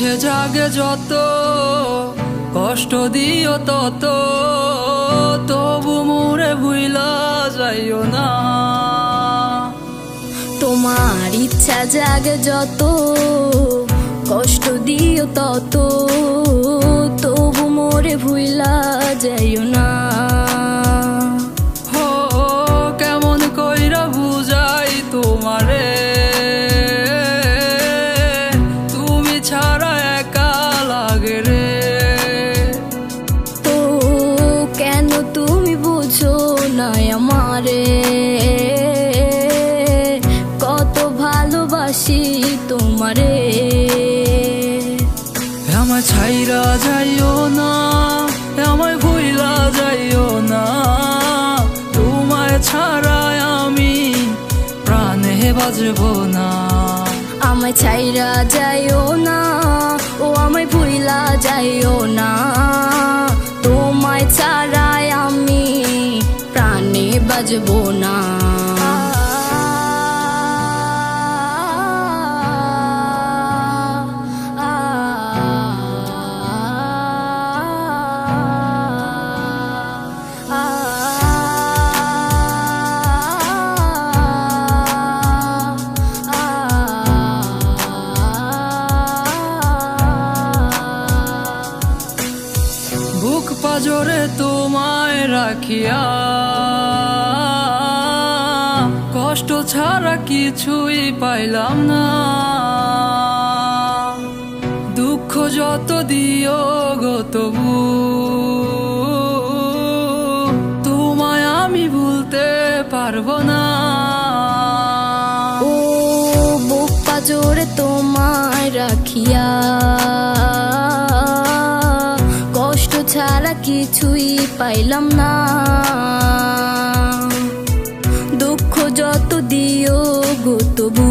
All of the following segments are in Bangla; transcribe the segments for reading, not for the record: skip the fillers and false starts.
ইচ্ছে জাগে যত, কষ্ট দিও তত, তবু মোরে ভুইলা যাইও না। তোমার ইচ্ছা জাগে যত, কষ্ট দিও তত, তবু মোরে ভুইলা যাইও না। হো কেমন কইরা বুঝাই তোমারে, তুমি ছাড়া একা লাগে রে। তো কেন তুমি বুঝো না আমারে, কত ভালোবাসি তোমারে। আমায় ছাইরা যাইও না, আমায় ভুইলা যাইও না, তোমায় ছাড়া আমি প্রাণে বাজবো না। আমায় ছাইরা যাইও না, ও আমায় ভুইলা যাইও না, তোমায় ছাড়া আমি প্রাণে বাজবো না। বুক পাজরে তোমায় রাখিয়া, কষ্ট ছাড়া কিছুই পাইলাম না। দুঃখ যত দিও গো তবু তোমায় আমি ভুলতে পারবো না। ও বুক পাজরে তোমায় রাখিয়া, কষ্ট ছাড়া কিছুই পাইলাম না। দুঃখ যত দিও গো তবু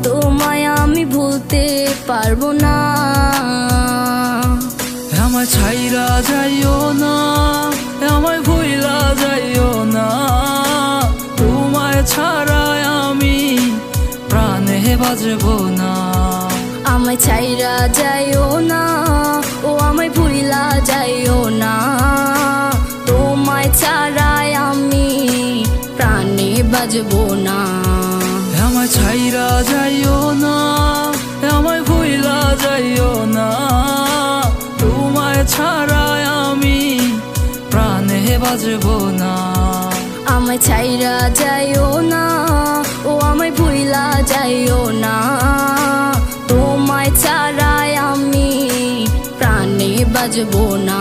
তোমায় আমি ভুলতে পারবো না। আমায় ছাইরা যাইও না, আমায় ভুইলা যাইও না, তোমায় ছাড়া আমি প্রাণে বাজবো না। আমায় ছাইরা যাইও না, ও আমায় ভুইলা যাইও না, তোমায় ছাড়া আমি প্রাণে বাজবো না। আমায় ছাইরা যাইও না, আমায় ভুইলা যাইও না, তোমায় ছাড়া আমি প্রাণে বাজবো না। আমায় ছাইরা যাইও না, ও আমায় ভুইলা যাইও না, তোমায় ছাড়া আমি প্রাণে বাজবো না।